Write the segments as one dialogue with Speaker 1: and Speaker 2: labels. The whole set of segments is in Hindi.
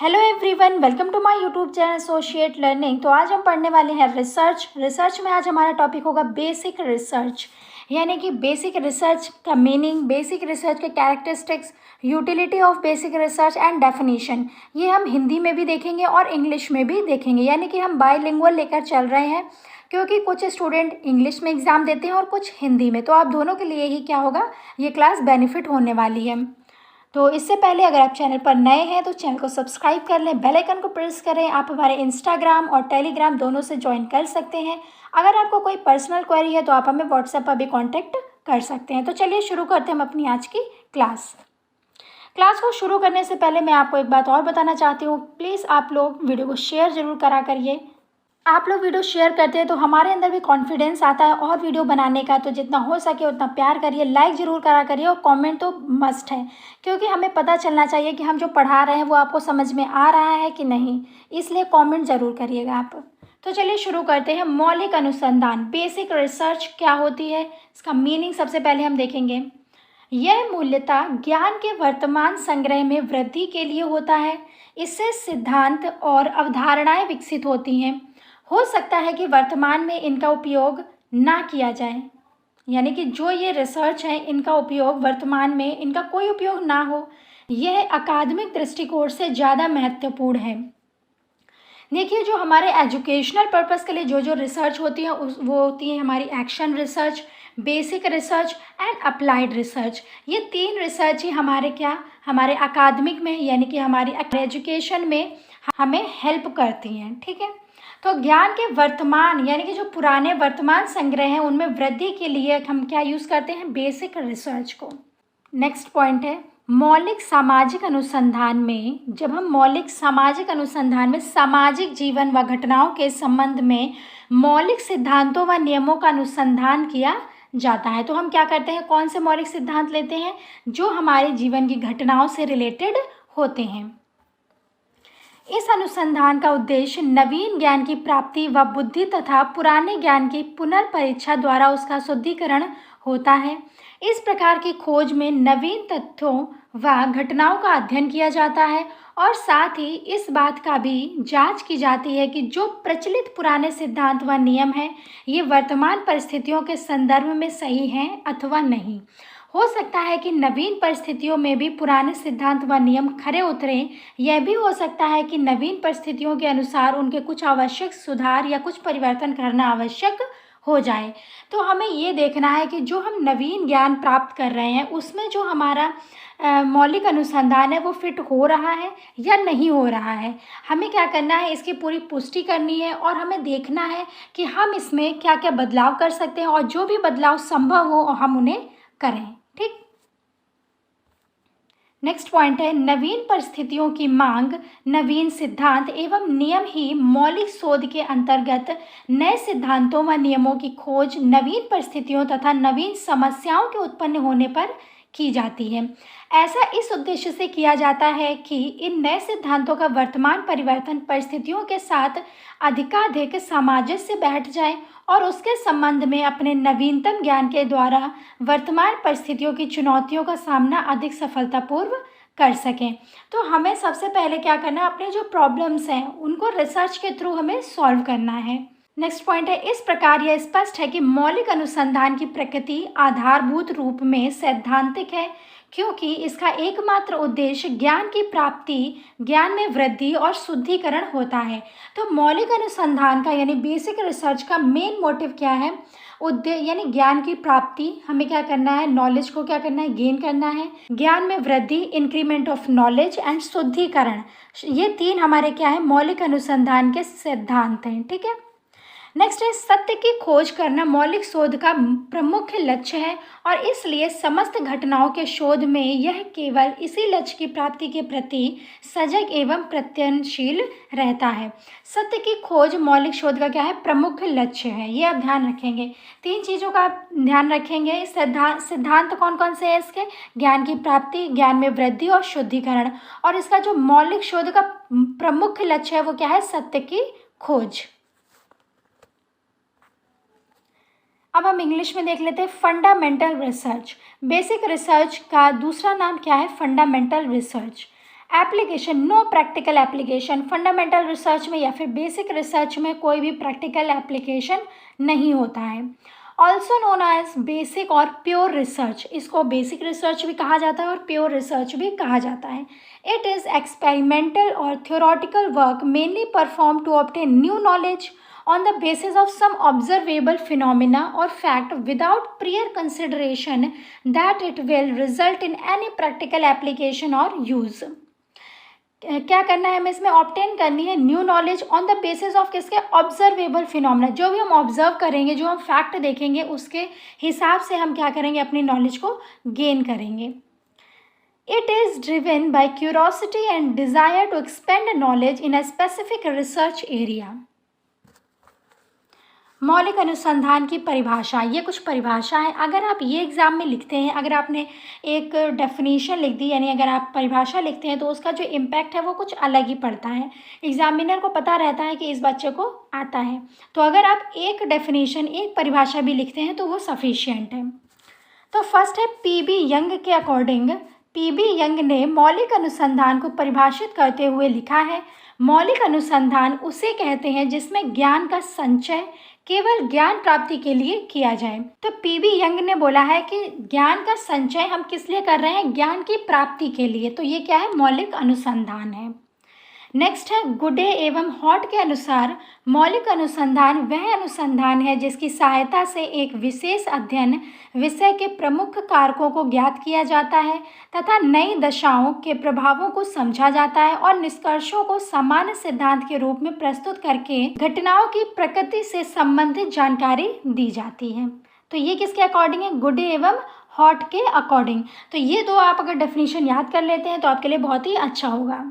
Speaker 1: Hello everyone, welcome to my YouTube channel associate learning. तो आज हम पढ़ने वाले हैं रिसर्च में आज हमारा टॉपिक होगा बेसिक रिसर्च, यानी कि बेसिक रिसर्च का मीनिंग, बेसिक रिसर्च के characteristics, utility of basic research and definition. ये हम हिंदी में भी देखेंगे और इंग्लिश में भी देखेंगे, यानी कि हम बाइलिंगुअल लेकर चल रहे हैं, क्योंकि कुछ स्टूडेंट इंग्लिश में एग्ज़ाम देते हैं और कुछ हिंदी में। तो आप दोनों के लिए ही क्या होगा, ये क्लास बेनिफिट होने वाली है। तो इससे पहले अगर आप चैनल पर नए हैं तो चैनल को सब्सक्राइब कर लें, बेल आइकन को प्रेस करें। आप हमारे इंस्टाग्राम और टेलीग्राम दोनों से ज्वाइन कर सकते हैं। अगर आपको कोई पर्सनल क्वेरी है तो आप हमें व्हाट्सएप पर भी कांटेक्ट कर सकते हैं। तो चलिए शुरू करते हैं हम अपनी आज की क्लास को शुरू करने से पहले मैं आपको एक बात और बताना चाहती हूँ। प्लीज़ आप लोग वीडियो को शेयर ज़रूर करा करिए। आप लोग वीडियो शेयर करते हैं तो हमारे अंदर भी कॉन्फिडेंस आता है और वीडियो बनाने का। तो जितना हो सके उतना प्यार करिए, लाइक ज़रूर करा करिए और कमेंट तो मस्ट है, क्योंकि हमें पता चलना चाहिए कि हम जो पढ़ा रहे हैं वो आपको समझ में आ रहा है कि नहीं। इसलिए कमेंट ज़रूर करिएगा आप। तो चलिए शुरू करते हैं। मौलिक अनुसंधान, बेसिक रिसर्च क्या होती है, इसका मीनिंग सबसे पहले हम देखेंगे। यह मूल्यतः ज्ञान के वर्तमान संग्रह में वृद्धि के लिए होता है। इससे सिद्धांत और अवधारणाएं विकसित होती हैं। हो सकता है कि वर्तमान में इनका उपयोग ना किया जाए, यानी कि जो ये रिसर्च है इनका उपयोग वर्तमान में इनका कोई उपयोग ना हो। यह अकादमिक दृष्टिकोण से ज़्यादा महत्वपूर्ण है। देखिए, जो हमारे एजुकेशनल पर्पस के लिए जो जो रिसर्च होती है वो होती है हमारी action research, basic research and applied research. ये तीन रिसर्च ही हमारे अकादमिक में, यानी कि हमारी एजुकेशन में हमें हेल्प करती हैं। ठीक है। तो ज्ञान के वर्तमान, यानी कि जो पुराने वर्तमान संग्रह हैं उनमें वृद्धि के लिए हम क्या यूज़ करते हैं, बेसिक रिसर्च को। नेक्स्ट पॉइंट है मौलिक सामाजिक अनुसंधान में। जब हम मौलिक सामाजिक अनुसंधान में सामाजिक जीवन व घटनाओं के संबंध में मौलिक सिद्धांतों व नियमों का अनुसंधान किया जाता है, तो हम क्या करते हैं, कौन से मौलिक सिद्धांत लेते हैं, जो हमारे जीवन की घटनाओं से रिलेटेड होते हैं। इस अनुसंधान का उद्देश्य नवीन ज्ञान की प्राप्ति व बुद्धि तथा पुराने ज्ञान की पुनर्परीक्षा द्वारा उसका शुद्धिकरण होता है। इस प्रकार की खोज में नवीन तथ्यों व घटनाओं का अध्ययन किया जाता है और साथ ही इस बात का भी जांच की जाती है कि जो प्रचलित पुराने सिद्धांत व नियम हैं ये वर्तमान परिस्थितियों के संदर्भ में सही हैं अथवा नहीं। हो सकता है कि नवीन परिस्थितियों में भी पुराने सिद्धांत व नियम खरे उतरें। यह भी हो सकता है कि नवीन परिस्थितियों के अनुसार उनके कुछ आवश्यक सुधार या कुछ परिवर्तन करना आवश्यक हो जाए। तो हमें ये देखना है कि जो हम नवीन ज्ञान प्राप्त कर रहे हैं उसमें जो हमारा मौलिक अनुसंधान है वो फिट हो रहा है या नहीं हो रहा है। हमें क्या करना है, इसकी पूरी पुष्टि करनी है और हमें देखना है कि हम इसमें क्या क्या बदलाव कर सकते हैं और जो भी बदलाव संभव हो हम उन्हें करें। ठीक। नेक्स्ट पॉइंट है नवीन परिस्थितियों की मांग, नवीन सिद्धांत एवं नियम ही मौलिक शोध के अंतर्गत नए सिद्धांतों व नियमों की खोज नवीन परिस्थितियों तथा नवीन समस्याओं के उत्पन्न होने पर की जाती है। ऐसा इस उद्देश्य से किया जाता है कि इन नए सिद्धांतों का वर्तमान परिवर्तन परिस्थितियों के साथ अधिकाधिक सामंजस्य बैठ जाए और उसके संबंध में अपने नवीनतम ज्ञान के द्वारा वर्तमान परिस्थितियों की चुनौतियों का सामना अधिक सफलतापूर्वक कर सकें। तो हमें सबसे पहले क्या करना है, अपने जो प्रॉब्लम्स हैं उनको रिसर्च के थ्रू हमें सॉल्व करना है। नेक्स्ट पॉइंट है इस प्रकार यह स्पष्ट है कि मौलिक अनुसंधान की प्रकृति आधारभूत रूप में सैद्धांतिक है, क्योंकि इसका एकमात्र उद्देश्य ज्ञान की प्राप्ति, ज्ञान में वृद्धि और शुद्धिकरण होता है। तो मौलिक अनुसंधान का यानी बेसिक रिसर्च का मेन मोटिव क्या है, उद्देश्य यानी ज्ञान की प्राप्ति, हमें क्या करना है, नॉलेज को क्या करना है, गेन करना है, ज्ञान में वृद्धि, इंक्रीमेंट ऑफ नॉलेज एंड शुद्धिकरण। ये तीन हमारे क्या है, मौलिक अनुसंधान के सिद्धांत हैं। ठीक है। नेक्स्ट है सत्य की खोज करना मौलिक शोध का प्रमुख लक्ष्य है और इसलिए समस्त घटनाओं के शोध में यह केवल इसी लक्ष्य की प्राप्ति के प्रति सजग एवं प्रयत्नशील रहता है। सत्य की खोज मौलिक शोध का क्या है, प्रमुख लक्ष्य है। ये आप ध्यान रखेंगे, तीन चीज़ों का आप ध्यान रखेंगे। सिद्धांत कौन कौन से हैं इसके, ज्ञान की प्राप्ति, ज्ञान में वृद्धि और शुद्धिकरण। और इसका जो मौलिक शोध का प्रमुख लक्ष्य है वो क्या है, सत्य की खोज। अब हम इंग्लिश में देख लेते हैं फंडामेंटल रिसर्च। बेसिक रिसर्च का दूसरा नाम क्या है, fundamental research. Application, no practical application. Fundamental research में या फिर बेसिक रिसर्च में कोई भी प्रैक्टिकल एप्लीकेशन नहीं होता है। ऑल्सो नोन एज बेसिक और प्योर रिसर्च, इसको बेसिक रिसर्च भी कहा जाता है और प्योर रिसर्च भी कहा जाता है। इट इज़ एक्सपेरिमेंटल और theoretical work mainly perform to obtain new knowledge on the basis of some observable phenomena or fact without prior consideration that it will result in any practical application or use। क्या करना है हमें इसमें? ऑब्टेन करनी है new knowledge on the basis of किसके? ऑब्जर्वेबल फिनोमिना, जो भी हम ऑब्जर्व करेंगे, जो हम फैक्ट देखेंगे, उसके हिसाब से हम क्या करेंगे? अपनी नॉलेज को गेन करेंगे। It is driven by curiosity and desire to expand knowledge in a specific research area. मौलिक अनुसंधान की परिभाषा, ये कुछ परिभाषा है। अगर आप ये एग्ज़ाम में लिखते हैं, अगर आपने एक डेफिनेशन लिख दी, यानी अगर आप परिभाषा लिखते हैं, तो उसका जो इम्पैक्ट है वो कुछ अलग ही पड़ता है। एग्जामिनर को पता रहता है कि इस बच्चे को आता है। तो अगर आप एक डेफिनेशन, एक परिभाषा भी लिखते हैं तो वो सफिशिएंट है। तो फर्स्ट है पी.बी. यंग के अकॉर्डिंग। पी.बी. यंग ने मौलिक अनुसंधान को परिभाषित करते हुए लिखा है, मौलिक अनुसंधान उसे कहते हैं जिसमें ज्ञान का संचय केवल ज्ञान प्राप्ति के लिए किया जाए। तो पी.बी. यंग ने बोला है कि ज्ञान का संचय हम किस लिए कर रहे हैं? ज्ञान की प्राप्ति के लिए। तो ये क्या है? मौलिक अनुसंधान है। नेक्स्ट है गुडे एवं हॉट के अनुसार मौलिक अनुसंधान वह अनुसंधान है जिसकी सहायता से एक विशेष अध्ययन विषय के प्रमुख कारकों को ज्ञात किया जाता है तथा नई दशाओं के प्रभावों को समझा जाता है और निष्कर्षों को सामान्य सिद्धांत के रूप में प्रस्तुत करके घटनाओं की प्रकृति से संबंधित जानकारी दी जाती है। तो ये किसके अकॉर्डिंग है? गुडे एवं हॉट के अकॉर्डिंग। तो ये दो आप अगर डेफिनेशन याद कर लेते हैं तो आपके लिए बहुत ही अच्छा होगा।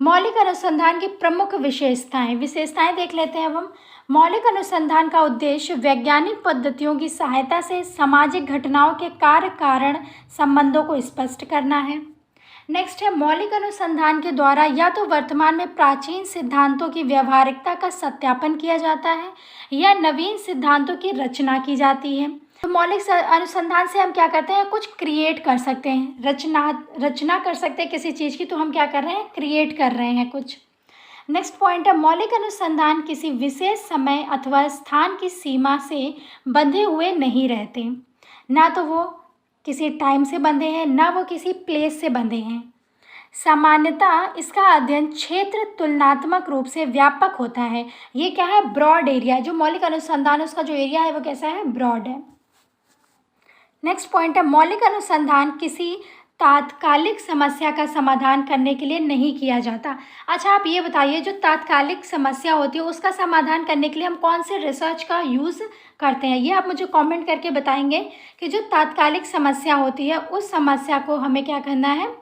Speaker 1: मौलिक अनुसंधान की प्रमुख विशेषताएं देख लेते हैं अब हम। मौलिक अनुसंधान का उद्देश्य वैज्ञानिक पद्धतियों की सहायता से सामाजिक घटनाओं के कार्य कारण संबंधों को स्पष्ट करना है। नेक्स्ट है मौलिक अनुसंधान के द्वारा या तो वर्तमान में प्राचीन सिद्धांतों की व्यवहारिकता का सत्यापन किया जाता है या नवीन सिद्धांतों की रचना की जाती है। तो मौलिक अनुसंधान से हम क्या करते हैं? कुछ क्रिएट कर सकते हैं, रचना कर सकते हैं किसी चीज़ की। तो हम क्या कर रहे हैं? क्रिएट कर रहे हैं कुछ। नेक्स्ट पॉइंट है मौलिक अनुसंधान किसी विशेष समय अथवा स्थान की सीमा से बंधे हुए नहीं रहते। ना तो वो किसी टाइम से बंधे हैं, ना वो किसी प्लेस से बंधे हैं। सामान्यतः इसका अध्ययन क्षेत्र तुलनात्मक रूप से व्यापक होता है। ये क्या है? Broad area. जो मौलिक अनुसंधान है उसका जो एरिया है वो कैसा है? ब्रॉड है। नेक्स्ट पॉइंट है मौलिक अनुसंधान किसी तात्कालिक समस्या का समाधान करने के लिए नहीं किया जाता। अच्छा, आप ये बताइए, जो तात्कालिक समस्या होती है उसका समाधान करने के लिए हम कौन से रिसर्च का यूज़ करते हैं? ये आप मुझे कमेंट करके बताएंगे कि जो तात्कालिक समस्या होती है उस समस्या को हमें क्या करना है?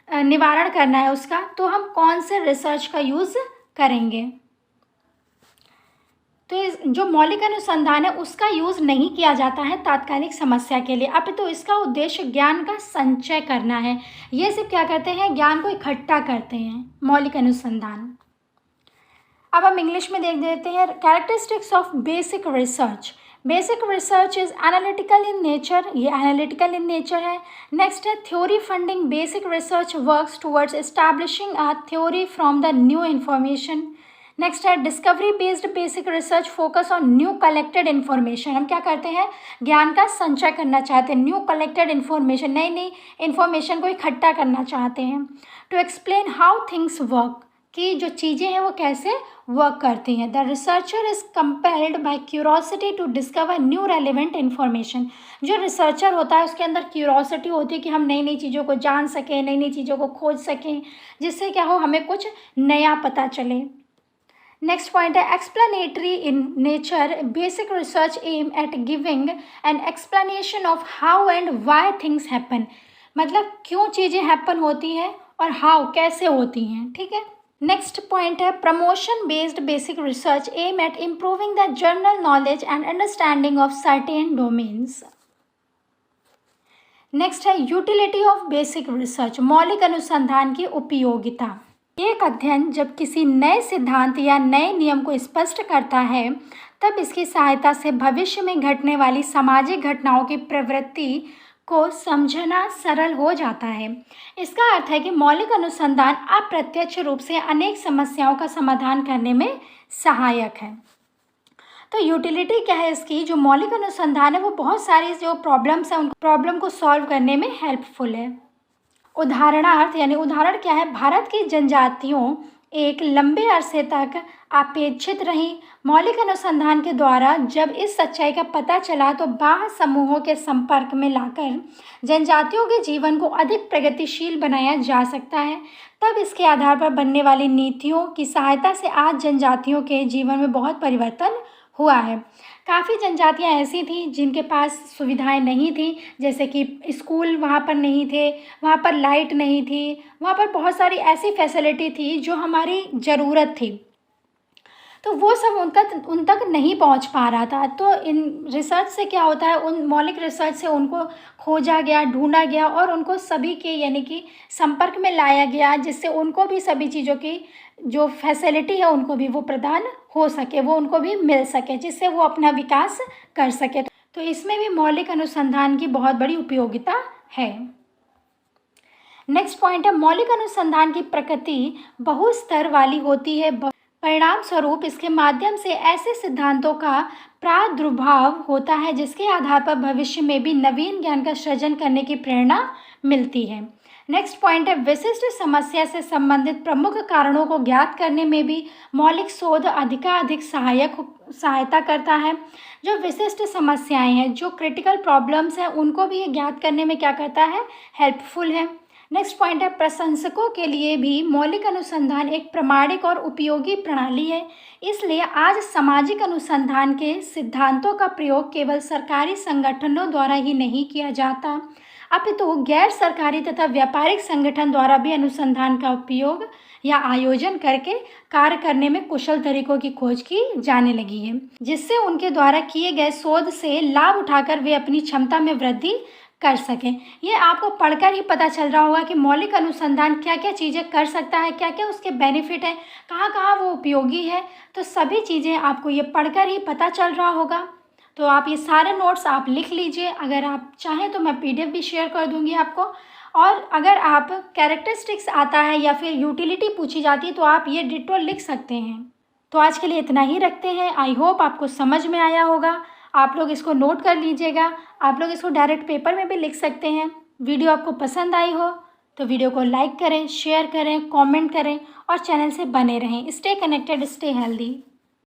Speaker 1: निवारण करना है उसका। तो हम कौन से रिसर्च का यूज़ करेंगे? तो जो मौलिक अनुसंधान है उसका यूज़ नहीं किया जाता है तात्कालिक समस्या के लिए। अब तो इसका उद्देश्य ज्ञान का संचय करना है। ये सिर्फ क्या करते हैं? ज्ञान को इकट्ठा करते हैं मौलिक अनुसंधान। अब हम इंग्लिश में देख देते हैं characteristics of basic research. Basic research is analytical in nature, ये एनालिटिकल इन नेचर है। नेक्स्ट है theory funding basic research works towards establishing a theory from the new information. Next है discovery based basic research focus on new collected information. हम क्या करते हैं? ज्ञान का संचय करना चाहते हैं, न्यू कलेक्टेड इन्फॉर्मेशन, नई नई इन्फॉर्मेशन को इकट्ठा करना चाहते हैं। To explain how things work, कि जो चीज़ें हैं वो कैसे वर्क करती हैं। The researcher is compelled by curiosity to discover new relevant information. जो रिसर्चर होता है उसके अंदर क्यूरोसिटी होती है कि हम नई नई चीज़ों को जान सकें, नई नई चीज़ों को खोज सकें, जिससे क्या हो, हमें कुछ नया पता चले। नेक्स्ट पॉइंट है explanatory in nature. Basic research aim at giving an explanation of how and why things happen. मतलब क्यों चीज़ें हैपन होती हैं और हाउ कैसे होती हैं। ठीक है। नेक्स्ट पॉइंट है promotion based basic research aim at improving the general knowledge and understanding of certain domains. Next है यूटिलिटी ऑफ बेसिक रिसर्च, मौलिक अनुसंधान की उपयोगिता। एक अध्ययन जब किसी नए सिद्धांत या नए नियम को स्पष्ट करता है तब इसकी सहायता से भविष्य में घटने वाली सामाजिक घटनाओं की प्रवृत्ति को समझना सरल हो जाता है। इसका अर्थ है कि मौलिक अनुसंधान अप्रत्यक्ष रूप से अनेक समस्याओं का समाधान करने में सहायक है। तो यूटिलिटी क्या है इसकी, जो मौलिक अनुसंधान है वो बहुत सारी जो प्रॉब्लम्स हैं उन प्रॉब्लम को सॉल्व करने में हेल्पफुल है। उदाहरणार्थ यानी उदाहरण क्या है, भारत की जनजातियों एक लंबे अरसे तक अपेक्षित रही। मौलिक अनुसंधान के द्वारा जब इस सच्चाई का पता चला तो बाह्य समूहों के संपर्क में लाकर जनजातियों के जीवन को अधिक प्रगतिशील बनाया जा सकता है। तब इसके आधार पर बनने वाली नीतियों की सहायता से आज जनजातियों के जीवन में बहुत परिवर्तन हुआ है। काफ़ी जनजातियां ऐसी थीं जिनके पास सुविधाएं नहीं थी, जैसे कि स्कूल वहाँ पर नहीं थे, वहाँ पर लाइट नहीं थी, वहाँ पर बहुत सारी ऐसी फैसिलिटी थी जो हमारी ज़रूरत थी, तो वो सब उन तक नहीं पहुंच पा रहा था। तो इन रिसर्च से क्या होता है, उन मौलिक रिसर्च से उनको खोजा गया, ढूंढा गया और उनको सभी के यानी कि संपर्क में लाया गया, जिससे उनको भी सभी चीज़ों की जो फैसिलिटी है उनको भी वो प्रदान हो सके, वो उनको भी मिल सके, जिससे वो अपना विकास कर सके। तो इसमें भी मौलिक अनुसंधान की बहुत बड़ी उपयोगिता है। नेक्स्ट पॉइंट है, मौलिक अनुसंधान की प्रकृति बहुस्तर वाली होती है। परिणाम स्वरूप इसके माध्यम से ऐसे सिद्धांतों का प्रादुर्भाव होता है जिसके आधार पर भविष्य में भी नवीन ज्ञान का सृजन करने की प्रेरणा मिलती है। नेक्स्ट पॉइंट है, विशिष्ट समस्या से संबंधित प्रमुख कारणों को ज्ञात करने में भी मौलिक शोध अधिकाधिक सहायता करता है। जो विशिष्ट समस्याएं हैं, जो क्रिटिकल प्रॉब्लम्स हैं, उनको भी ये ज्ञात करने में क्या करता है, हेल्पफुल है। नेक्स्ट पॉइंट है, प्रशंसकों के लिए भी मौलिक अनुसंधान एक प्रामाणिक और उपयोगी प्रणाली है। इसलिए आज सामाजिक अनुसंधान के सिद्धांतों का प्रयोग केवल सरकारी संगठनों द्वारा ही नहीं किया जाता, अपितु गैर सरकारी तथा व्यापारिक संगठन द्वारा भी अनुसंधान का उपयोग या आयोजन करके कार्य करने में कुशल तरीकों की खोज की जाने लगी है, जिससे उनके द्वारा किए गए शोध से लाभ उठाकर वे अपनी क्षमता में वृद्धि कर सकें। ये आपको पढ़कर ही पता चल रहा होगा कि मौलिक अनुसंधान क्या क्या चीज़ें कर सकता है, क्या क्या उसके बेनिफिट हैं, कहाँ कहाँ वो उपयोगी है। तो सभी चीज़ें आपको ये पढ़कर ही पता चल रहा होगा। तो आप ये सारे नोट्स आप लिख लीजिए। अगर आप चाहें तो मैं PDF भी शेयर कर दूँगी आपको। और अगर आप कैरेक्टरिस्टिक्स आता है या फिर यूटिलिटी पूछी जाती है तो आप ये डिटो लिख सकते हैं। तो आज के लिए इतना ही रखते हैं। आई होप आपको समझ में आया होगा। आप लोग इसको नोट कर लीजिएगा। आप लोग इसको डायरेक्ट पेपर में भी लिख सकते हैं। वीडियो आपको पसंद आई हो तो वीडियो को लाइक करें, शेयर करें, कमेंट करें और चैनल से बने रहें। Stay connected, stay healthy.